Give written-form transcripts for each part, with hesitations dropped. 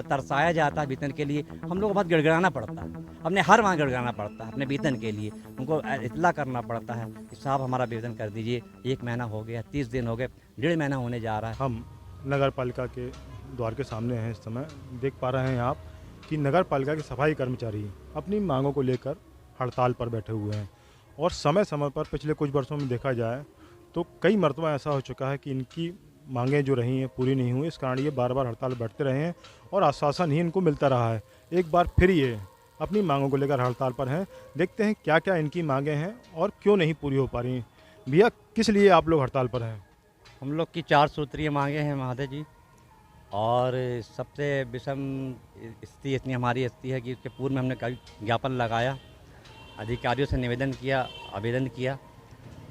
तरसाया जाता है वेतन के लिए, हम लोग को बहुत गड़गड़ाना पड़ता है, अपने हर माह गड़गड़ाना पड़ता है अपने वेतन के लिए। उनको इतला करना पड़ता है कि साहब हमारा वेतन कर दीजिए, 1 महीना हो गया, 30 दिन हो गए, 1.5 महीना होने जा रहा है। हम नगर पालिका के द्वार के सामने हैं इस समय। देख पा रहे हैं आप कि नगर पालिका के सफाई कर्मचारी अपनी मांगों को लेकर हड़ताल पर बैठे हुए हैं और समय समय पर पिछले कुछ वर्षों में देखा जाए तो कई मरतबा ऐसा हो चुका है कि इनकी मांगें जो रही हैं पूरी नहीं हुई। इस कारण ये बार बार हड़ताल बैठते रहे हैं और आश्वासन ही इनको मिलता रहा है। एक बार फिर ये अपनी मांगों को लेकर हड़ताल पर हैं। देखते हैं क्या क्या इनकी मांगें हैं और क्यों नहीं पूरी हो पा रही। भैया, किस लिए आप लोग हड़ताल पर हैं? हम लोग की 4 सूत्रीय मांगे हैं महोदय जी, और सबसे विषम स्थिति इतनी हमारी स्थिति है कि उसके पूर्व में हमने कई ज्ञापन लगाया, अधिकारियों से निवेदन किया, आवेदन किया,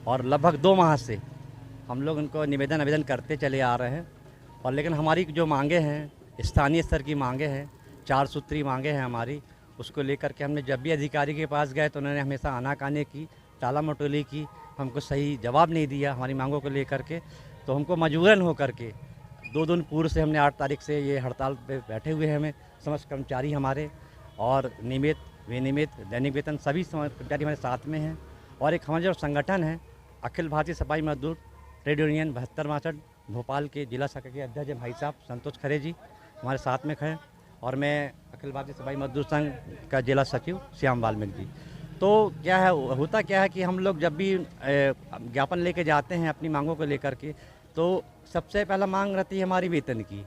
और लगभग 2 माह से हम लोग उनको निवेदन आवेदन करते चले आ रहे हैं। और लेकिन हमारी जो मांगे हैं, स्थानीय स्तर की मांगे हैं, 4 सूत्री मांगे हैं हमारी, उसको लेकर के हमने जब भी अधिकारी के पास गए तो उन्होंने हमेशा आनाकानी की, टाला मटोली की, हमको सही जवाब नहीं दिया हमारी मांगों को लेकर के। तो हमको मजबूरन होकर के 2 दिन पूर्व से हमने 8 तारीख से ये हड़ताल पे बैठे हुए हैं। हमें समस्त कर्मचारी हमारे और नियमित विनियमित दैनिक वेतन सभी कर्मचारी हमारे साथ में हैं। और एक हमारा जो संगठन है अखिल भारतीय सफाई मजदूर ट्रेड यूनियन 72-62 भोपाल के जिला शाखा के अध्यक्ष भाई साहब संतोष खरे जी हमारे साथ में खड़े, और मैं अखिल भारतीय सफाई मजदूर संघ का जिला सचिव श्याम वाल्मीकि जी। तो क्या है, होता क्या है कि हम लोग जब भी ज्ञापन लेके जाते हैं अपनी मांगों को लेकर के, तो सबसे पहला मांग रहती है हमारी वेतन की।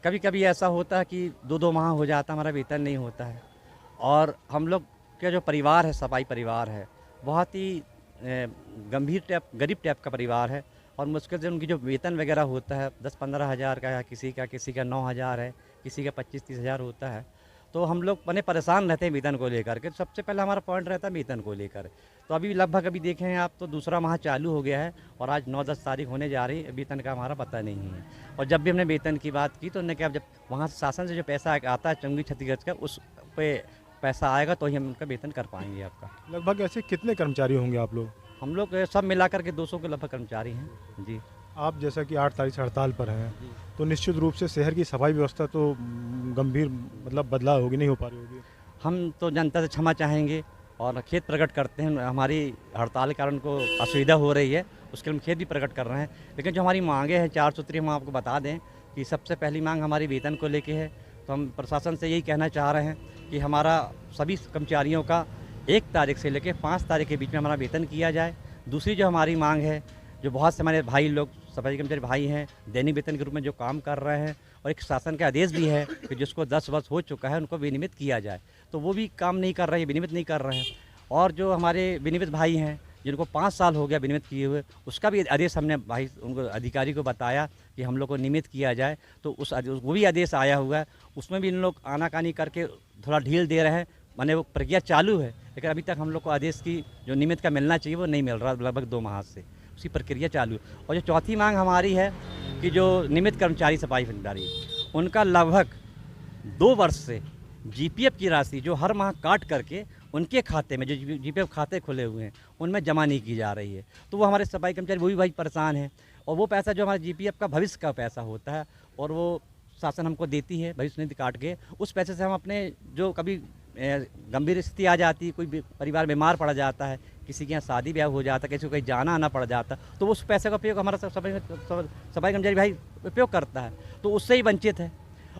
कभी कभी ऐसा होता है कि 2-2 माह हो जाता है, हमारा वेतन नहीं होता है। और हम लोग का जो परिवार है, सफाई परिवार है, बहुत ही गंभीर टाइप गरीब टाइप का परिवार है, और मुश्किल से उनकी जो वेतन वगैरह होता है 10-15 हज़ार का है, किसी का 9 हज़ार है, किसी का 25-30 हज़ार होता है। तो हम लोग बने परेशान रहते हैं वेतन को लेकर के। सबसे पहले हमारा पॉइंट रहता है वेतन को लेकर। तो अभी लगभग अभी देखें आप तो दूसरा माह चालू हो गया है और आज 9-10 तारीख होने जा रही है, वेतन का हमारा पता नहीं है। और जब भी हमने वेतन की बात की तो उन्होंने कहा जब वहाँ से शासन से जो पैसा आता है चंगी छत्तीसगढ़ का, उस पे पैसा आएगा तो ही हम उनका वेतन कर पाएंगे आपका। लगभग ऐसे कितने कर्मचारी होंगे आप लोग? हम लोग सब मिलाकर के 200 के लगभग कर्मचारी हैं जी। आप जैसा कि 8 तारीख से हड़ताल पर हैं तो निश्चित रूप से शहर की सफाई व्यवस्था तो गंभीर मतलब बदलाव होगी, नहीं हो पा रही होगी। हम तो जनता से क्षमा चाहेंगे और खेद प्रकट करते हैं, हमारी हड़ताल के कारण को असुविधा हो रही है, उसके लिए हम खेद भी प्रकट कर रहे हैं। लेकिन जो हमारी मांगे हैं 4 सूत्री, हम आपको बता दें कि सबसे पहली मांग हमारी वेतन को लेके है। तो हम प्रशासन से यही कहना चाह रहे हैं कि हमारा सभी कर्मचारियों का 1 तारीख से लेकर 5 तारीख के बीच में हमारा वेतन किया जाए। दूसरी जो हमारी मांग है, जो बहुत से हमारे भाई लोग सफाई कर्मचारी भाई हैं दैनिक वेतन के रूप में जो काम कर रहे हैं, और एक शासन का आदेश भी है कि जिसको 10 वर्ष हो चुका है उनको विनियमित किया जाए, तो वो भी काम नहीं कर रहे हैं, विनियमित नहीं कर रहे हैं। और जो हमारे विनियमित भाई हैं जिनको 5 साल हो गया विनियमित किए हुए, उसका भी आदेश हमने भाई उनको अधिकारी को बताया कि हम लोग को नियमित किया जाए, तो वो भी आदेश आया हुआ है। उसमें भी इन लोग आनाकानी करके थोड़ा ढील दे रहे हैं, माने वो प्रक्रिया चालू है, लेकिन अभी तक हम लोग को आदेश की जो नियमित का मिलना चाहिए वो नहीं मिल रहा, लगभग 2 माह से उसकी प्रक्रिया चालू है। और जो चौथी मांग हमारी है कि जो नियमित कर्मचारी सफाई कर्मचारी उनका लगभग 2 वर्ष से जीपीएफ की राशि जो हर माह काट करके उनके खाते में जो जीपीएफ खाते खुले हुए हैं उनमें जमा नहीं की जा रही है। तो वो हमारे सफाई कर्मचारी वो भी भाई परेशान हैं। और वो पैसा जो हमारे जीपीएफ का भविष्य का पैसा होता है और वो शासन हमको देती है भविष्य निधि काट के, उस पैसे से हम अपने जो कभी गंभीर स्थिति आ जाती है, कोई परिवार बीमार पड़ जाता है, किसी के यहाँ शादी ब्याह हो जाता है, किसी को कहीं जाना आना पड़ जाता, तो उस पैसे का उपयोग हमारा सफाई कर्मचारी भाई उपयोग करता है, तो उससे ही वंचित है।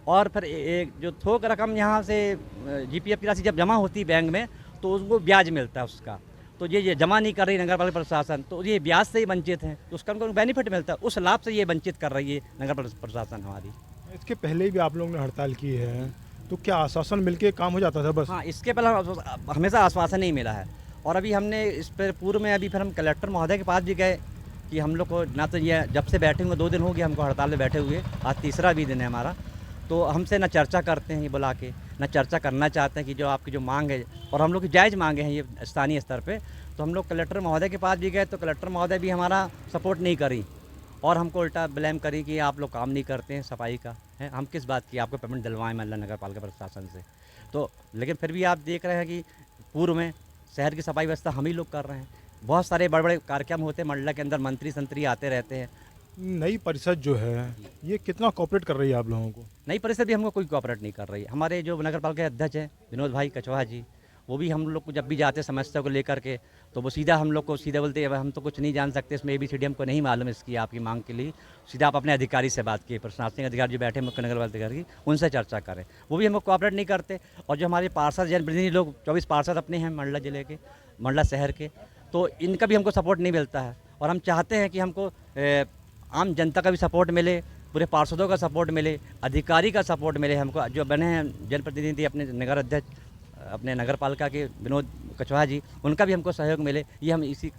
और फिर एक जो थोक रकम यहाँ से जीपीएफ की राशि जब जमा होती है बैंक में तो उसको ब्याज मिलता है उसका, तो ये जमा नहीं कर रही नगर पालिका प्रशासन, तो ये ब्याज से ही वंचित है, तो उसका उनको बेनिफिट मिलता है, उस लाभ से ये वंचित कर रही है नगर प्रशासन हमारी। इसके पहले भी आप लोगों ने हड़ताल की है, तो क्या आश्वासन मिलके काम हो जाता था बस? हाँ, इसके पहले हमेशा आश्वासन नहीं मिला है। और अभी हमने इस पर पूर्व में अभी फिर हम कलेक्टर महोदय के पास भी गए कि हम लोग को ना तो ये जब से बैठे हुए 2 दिन हो गए हमको हड़ताल में बैठे हुए, आज तीसरा भी दिन है हमारा, तो हमसे ना चर्चा करते हैं ये बुला के, ना चर्चा करना चाहते हैं कि जो आपकी जो मांग है, और हम लोग की जायज़ मांगे हैं ये स्थानीय स्तर पे। तो हम लोग कलेक्टर महोदय के पास भी गए तो कलेक्टर महोदय भी हमारा सपोर्ट नहीं करी और हमको उल्टा ब्लेम करी कि आप लोग काम नहीं करते हैं सफाई का, है हम किस बात की आपको पेमेंट दिलवाएं मतलब नगर पालिका प्रशासन से। तो लेकिन फिर भी आप देख रहे हैं कि पूर्व में शहर की सफाई व्यवस्था हम ही लोग कर रहे हैं। बहुत सारे बड़े बड़े कार्यक्रम होते हैं मंडला के अंदर, मंत्री संतरी आते रहते हैं, नई परिषद जो है ये कितना कोऑपरेट कर रही है आप लोगों को? नई परिषद भी हमको कोई कोऑपरेट नहीं कर रही है। हमारे जो नगर पालिका के अध्यक्ष हैं विनोद भाई कछवाहा जी, वो भी हम लोग को जब भी जाते हैं समस्या को लेकर के, तो वो सीधा हम लोग को सीधा बोलते हैं हम तो कुछ नहीं जान सकते इसमें, ABCD हमको नहीं मालूम इसकी आपकी मांग के लिए, सीधा आप अपने अधिकारी से बात किए, प्रशासनिक अधिकारी जो बैठे मुख्य नगर पालिका अधिकारी उनसे चर्चा करें। वो भी हमको कोऑपरेट नहीं करते। और जो हमारे पार्षद जनप्रतिनिधि लोग 24 पार्षद अपने हैं मंडला जिले के, मंडला शहर के, तो इनका भी हमको सपोर्ट नहीं मिलता है। और हम चाहते हैं कि हमको आम जनता का भी सपोर्ट मिले, पूरे पार्षदों का सपोर्ट मिले, अधिकारी का सपोर्ट मिले। हमको जो बने हैं जनप्रतिनिधि अपने नगर अध्यक्ष अपने नगर पालिका के विनोद कछवाहा जी, उनका भी हमको सहयोग मिले, ये हम इसी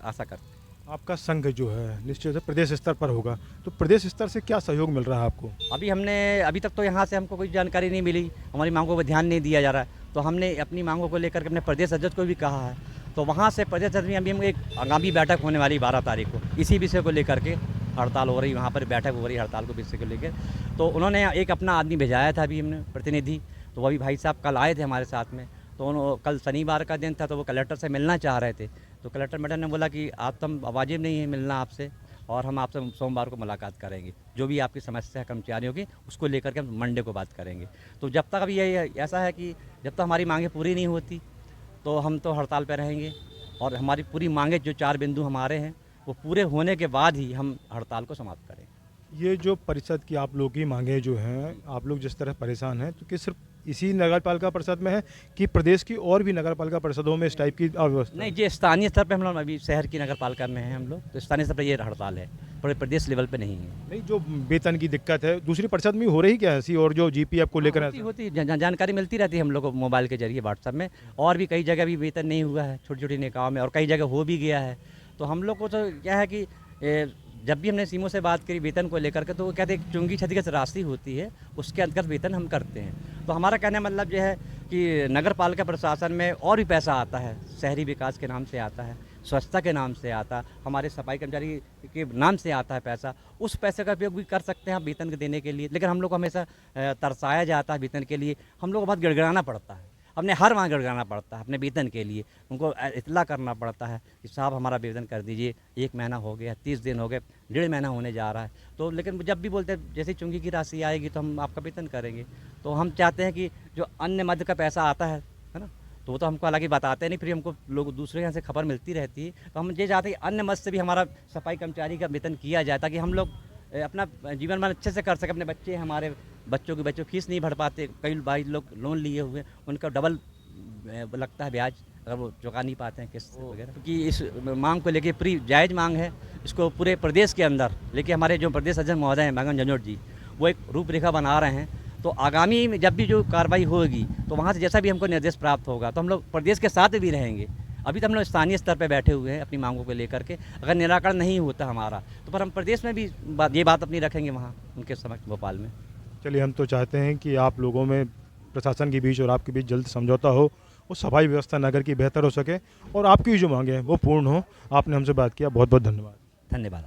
आशा करते हैं। आपका संघ जो है निश्चित से प्रदेश स्तर पर होगा, तो प्रदेश स्तर से क्या सहयोग मिल रहा है आपको? अभी तक तो यहाँ से हमको कोई जानकारी नहीं मिली, हमारी मांगों पर ध्यान नहीं दिया जा रहा है। तो हमने अपनी मांगों को लेकर के अपने प्रदेश अध्यक्ष को भी कहा है, तो वहाँ से प्रदेश अध्यक्ष में अभी हम एक आगामी बैठक होने वाली 12 तारीख को, इसी विषय को लेकर के हड़ताल हो रही, वहाँ पर बैठक हो रही हड़ताल को विषय को लेकर। तो उन्होंने एक अपना आदमी भेजाया था अभी हमने प्रतिनिधि, तो वही भाई साहब कल आए थे हमारे साथ में। तो कल शनिवार का दिन था, तो वो कलेक्टर से मिलना चाह रहे थे। तो कलेक्टर मैडम ने बोला कि आप तो वाजिब नहीं है मिलना आपसे, और हम आपसे सोमवार को मुलाकात करेंगे, जो भी आपकी समस्या है कर्मचारियों की उसको लेकर के हम मंडे को बात करेंगे। तो जब तक अभी ये ऐसा है कि जब तक हमारी मांगें पूरी नहीं होती तो हम तो हड़ताल पर रहेंगे, और हमारी पूरी मांगें जो 4 बिंदु हमारे हैं वो पूरे होने के बाद ही हम हड़ताल को समाप्त करेंगे। ये जो परिषद की आप लोग की मांगे जो हैं, आप लोग जिस तरह परेशान हैं, तो कि सिर्फ इसी नगर पालिका परिषद में है कि प्रदेश की और भी नगर पालिका परिषदों में इस टाइप की अव्यवस्था? नहीं, ये स्थानीय स्तर पे हम लोग अभी शहर की नगर पालिका में हैं हम लोग, तो स्थानीय स्तर पर ये हड़ताल है, पूरे प्रदेश लेवल पे नहीं है। नहीं, जो वेतन की दिक्कत है दूसरी परिषद में हो रही क्या ऐसी, और जो GPF को लेकर होती जानकारी मिलती रहती है हम लोग को मोबाइल के जरिए व्हाट्सएप में, और भी कई जगह भी वेतन नहीं हुआ है छोटी छोटी निकायों में, और कई जगह हो भी गया है। तो हम लोग को तो क्या है कि जब भी हमने सीमो से बात करी वेतन को लेकर के, तो वो कहते हैं चुंगी क्षतिगत राशि होती है उसके अंतर्गत वेतन हम करते हैं। तो हमारा कहने मतलब यह है कि नगर पालिका प्रशासन में और भी पैसा आता है, शहरी विकास के नाम से आता है, स्वच्छता के नाम से आता, हमारे सफाई कर्मचारी के नाम से आता है पैसा, उस पैसे का उपयोग भी कर सकते हैं आप वेतन देने के लिए। लेकिन हम लोग को हमेशा तरसाया जाता है वेतन के लिए, हम लोग को बहुत गिड़गिड़ाना पड़ता है, अपने हर वहाँ गड़गड़ाना पड़ता है अपने वेतन के लिए, उनको इतला करना पड़ता है कि साहब हमारा वेतन कर दीजिए, 1 महीना हो गया, 30 दिन हो गए, 1.5 महीना होने जा रहा है। तो लेकिन जब भी बोलते हैं जैसे चुंगी की राशि आएगी तो हम आपका वेतन करेंगे। तो हम चाहते हैं कि जो अन्य मद का पैसा आता है ना, तो वो तो हमको हालांकि बताते नहीं, फिर हमको लोग दूसरे यहाँ से खबर मिलती रहती है। तो हम ये चाहते हैं कि अन्य मद से भी हमारा सफाई कर्मचारी का वेतन किया जाए, ताकि हम लोग अपना जीवन मान अच्छे से कर सकें। अपने बच्चे, हमारे बच्चों की फीस नहीं भर पाते, कई भाई लोग लोन लिए हुए, उनका डबल लगता है ब्याज अगर वो चुका नहीं पाते हैं किस्त वगैरह। क्योंकि इस मांग को लेके पूरी जायज़ मांग है, इसको पूरे प्रदेश के अंदर लेके हमारे जो प्रदेश अध्यक्ष महोदय हैं मंगन झंझोट जी, वो एक रूपरेखा बना रहे हैं। तो आगामी में जब भी जो कार्रवाई होगी तो वहाँ से जैसा भी हमको निर्देश प्राप्त होगा तो हम लोग प्रदेश के साथ भी रहेंगे। अभी तो हम लोग स्थानीय स्तर पर बैठे हुए हैं अपनी मांगों को लेकर के, अगर निराकरण नहीं होता हमारा तो पर हम प्रदेश में भी ये बात अपनी रखेंगे वहाँ उनके समक्ष भोपाल में। चलिए, हम तो चाहते हैं कि आप लोगों में प्रशासन के बीच और आपके बीच जल्द समझौता हो, वो सफाई व्यवस्था नगर की बेहतर हो सके और आपकी जो मांगे हैं वो पूर्ण हो। आपने हमसे बात किया, बहुत बहुत धन्यवाद। धन्यवाद।